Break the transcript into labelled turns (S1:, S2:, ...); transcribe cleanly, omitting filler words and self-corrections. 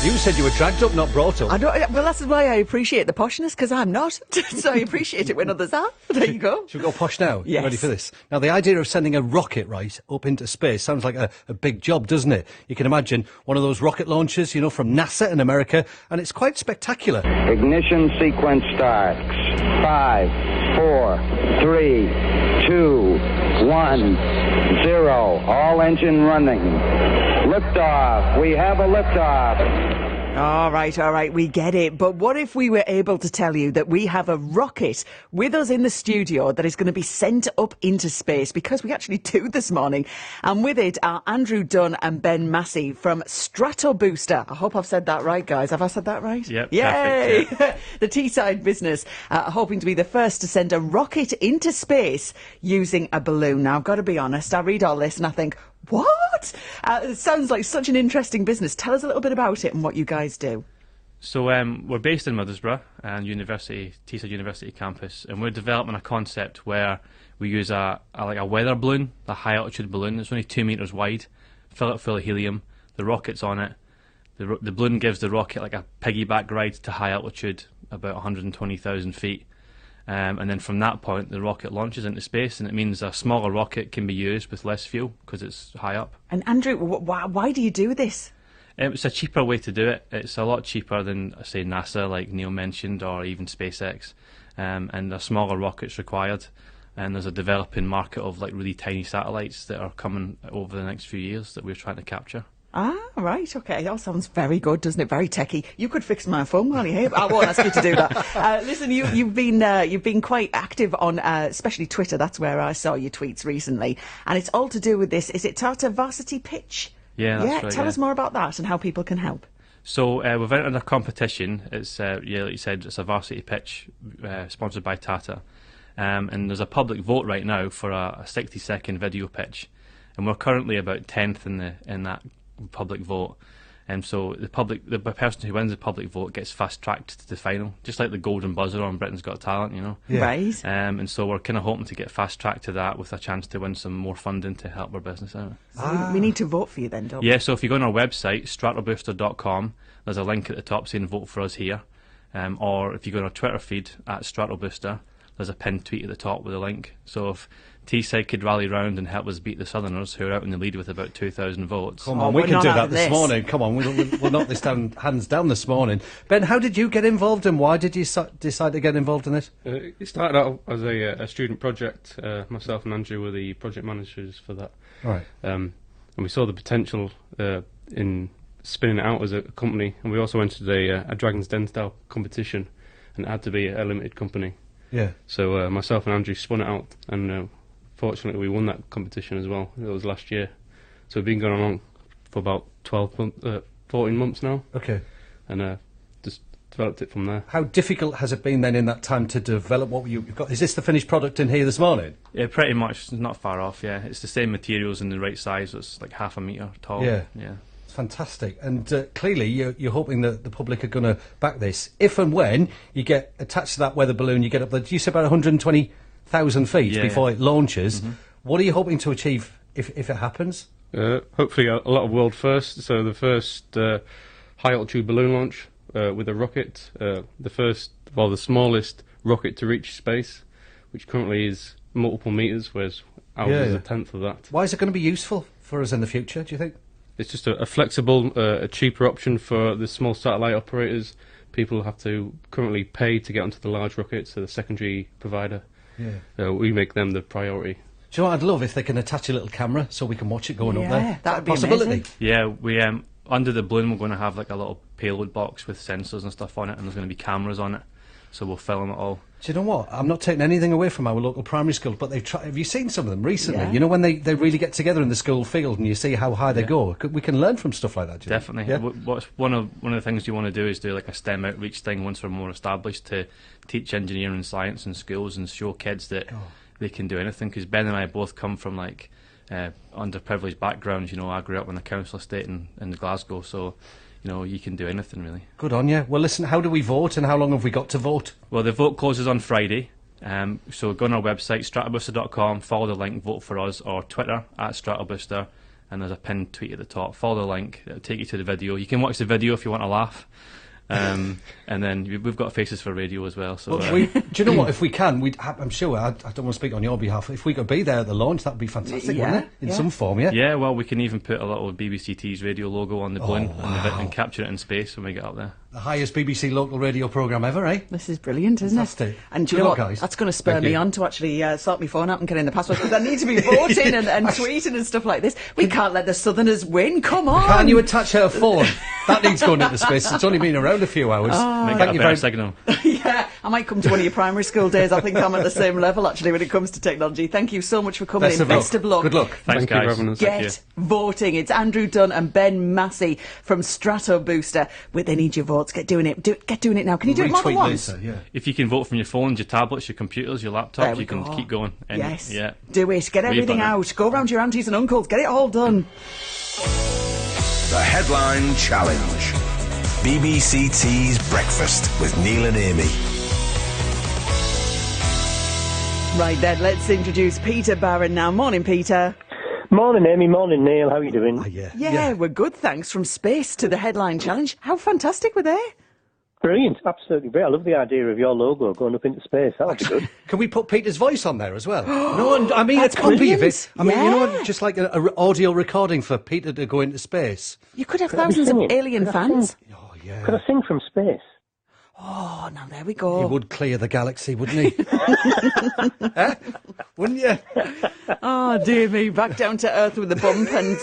S1: You said you were dragged up, not brought up.
S2: I don't, well, that's why I appreciate the poshness, because I'm not. So I appreciate it when others are. There you go.
S1: Should we go posh now?
S2: Yes.
S1: Ready for this? Now, the idea of sending a rocket, right, up into space sounds like a big job, doesn't it? You can imagine one of those rocket launchers, you know, from NASA in America, and it's quite spectacular.
S3: Ignition sequence starts. 5, 4, 3, 2, 1, 0. All engine running. Liftoff. We have a liftoff.
S2: All right, we get it. But what if we were able to tell you that we have a rocket with us in the studio that is going to be sent up into space? Because we actually do this morning. And with it are Andrew Dunn and Ben Massey from StratoBooster. I hope I've said that right, guys. Have I said that right?
S4: Yep.
S2: Yay!
S4: Perfect, yeah.
S2: The Teesside business hoping to be the first to send a rocket into space using a balloon. Now, I've got to be honest, I read all this and I think, what? It sounds like such an interesting business. Tell us a little bit about it and what you guys do.
S4: So we're based in Middlesbrough and Teesside University campus, and we're developing a concept where we use a weather balloon, a high altitude balloon. It's only 2 meters wide, fill it full of helium. The rocket's on it. The balloon gives the rocket like a piggyback ride to high altitude, about 120,000 feet. And then from that point, the rocket launches into space, and it means a smaller rocket can be used with less fuel because it's high up.
S2: And Andrew, why do you do this?
S4: It's a cheaper way to do it. It's a lot cheaper than, say, NASA, like Neil mentioned, or even SpaceX. And a smaller rocket's required. And there's a developing market of like really tiny satellites that are coming over the next few years that we're trying to capture. Ah,
S2: right, okay. That sounds very good, doesn't it? Very techie. You could fix my phone while you're here. I won't ask you to do that. Listen, you've been quite active on, especially Twitter. That's where I saw your tweets recently, and it's all to do with this. Is it Tata Varsity pitch?
S4: Yeah, that's right.
S2: Tell us more about that and how people can help.
S4: So we've entered a competition. It's like you said, it's a varsity pitch sponsored by Tata, and there's a public vote right now for a 60-second video pitch, and we're currently about 10th in that public vote, and so the person who wins the public vote gets fast tracked to the final, just like the golden buzzer on Britain's Got Talent, you know.
S2: Yeah. Right.
S4: And so we're kind of hoping to get fast tracked to that with a chance to win some more funding to help our business out.
S2: So we need to vote for you then, don't we?
S4: Yeah. So if you go on our website, StratoBooster.com, there's a link at the top saying vote for us here, or if you go on our Twitter feed at StratoBooster, there's a pinned tweet at the top with a link. So if Teesside could rally round and help us beat the Southerners, who are out in the lead with about 2,000 votes.
S1: Come on, we can do that this morning. Come on, we'll knock this down, hands down this morning. Ben, how did you get involved, and why did you decide to get involved in this?
S5: It started out as a student project. Myself and Andrew were the project managers for that.
S1: Right.
S5: And we saw the potential in spinning it out as a company, and we also entered a Dragon's Den style competition, and it had to be a limited company.
S1: Yeah.
S5: So myself and Andrew spun it out, and fortunately we won that competition as well. It was last year. So we've been going along for about 14 months now.
S1: Okay.
S5: And just developed it from there.
S1: How difficult has it been then in that time to develop what you've got? Is this the finished product in here this morning?
S4: Yeah, pretty much. It's not far off, yeah. It's the same materials and the right size. So it's like 0.5 metre tall.
S1: Yeah.
S4: Yeah.
S1: Fantastic. And clearly you're hoping that the public are going to back this. If and when you get attached to that weather balloon, you get up there, you say about 120,000 feet before it launches. Mm-hmm. What are you hoping to achieve if it happens?
S5: Hopefully a lot of world firsts. So the first high altitude balloon launch with a rocket, the smallest rocket to reach space, which currently is multiple meters, whereas ours is a tenth of that.
S1: Why is it going to be useful for us in the future, do you think?
S5: It's just a flexible, a cheaper option for the small satellite operators. People have to currently pay to get onto the large rockets, so the secondary provider. Yeah. We make them the priority.
S1: Do you know what I'd love if they can attach a little camera so we can watch it going up there?
S2: Yeah, that would be
S1: possibility.
S2: amazing.
S4: Yeah, we under the balloon we're going to have like a little payload box with sensors and stuff on it, and there's going to be cameras on it, so we'll film it all.
S1: Do you know what? I'm not taking anything away from our local primary school, but they've tried. Have you seen some of them recently?
S2: Yeah.
S1: You know, when they really get together in the school field and you see how high they go. We can learn from stuff like that. Do you
S4: Definitely.
S1: think? Yeah?
S4: What's one of the things you want to do is do like a STEM outreach thing once we're more established, to teach engineering and science in schools and show kids that they can do anything. Because Ben and I both come from like underprivileged backgrounds. You know, I grew up in a council estate in Glasgow, so you know, you can do anything really.
S1: Good on you. Well, listen, how do we vote and how long have we got to vote?
S4: Well, the vote closes on Friday. So go on our website, stratobooster.com, follow the link, vote for us, or Twitter at StratoBooster, and there's a pinned tweet at the top. Follow the link; it'll take you to the video. You can watch the video if you want to laugh. And then we've got faces for radio as well. So
S1: do you know what? If we can, I'm sure. I don't want to speak on your behalf. If we could be there at the launch, that'd be fantastic, wouldn't it? In some form, yeah.
S4: Yeah, well, we can even put a little BBC Tees radio logo on the balloon and capture it in space when we get up there.
S1: The highest BBC local radio programme ever, eh?
S2: This is brilliant, isn't
S1: Fantastic.
S2: it? And do you know what?
S1: Guys.
S2: That's going to spur me on to actually sort my phone out and get in the password, because I need to be voting and tweeting and stuff like this. We can't let the Southerners win. Come on.
S1: Can you attach her phone? That needs going into space. It's only been around a few hours.
S4: Make it a better signal.
S2: Yeah, I might come to one of your primary school days. I think I'm at the same level, actually, when it comes to technology. Thank you so much for coming in. Best of luck.
S1: Good luck.
S4: Thanks, guys.
S5: You for having us.
S2: Get voting. It's Andrew Dunn and Ben Massey from StratoBooster. They need your votes. Get doing it. Get doing it now. Can you do it more than once?
S1: Later, yeah.
S4: If you can vote from your phones, your tablets, your computers, your laptops, you can keep going. And
S2: yes.
S4: Yeah.
S2: Do it. Get everything out. Go round your aunties and uncles. Get it all done.
S6: The Headline Challenge. BBC Tees Breakfast with Neil and Amy.
S2: Right then, let's introduce Peter Barron now. Morning, Peter.
S7: Morning, Amy. Morning, Neil. How are you doing?
S2: Yeah, we're good, thanks. From space to the Headline Challenge. How fantastic were they?
S7: Brilliant. Absolutely great. I love the idea of your logo going up into space. That would be good.
S1: Can we put Peter's voice on there as well? No, I mean, it's copy of it. I mean, you know, just like an audio recording for Peter to go into space.
S2: You could have thousands of alien fans.
S1: Oh, yeah.
S7: Could I sing from space?
S2: Oh, now there we go.
S1: He would clear the galaxy, wouldn't he? Wouldn't you?
S2: Oh, dear me. Back down to Earth with a bump and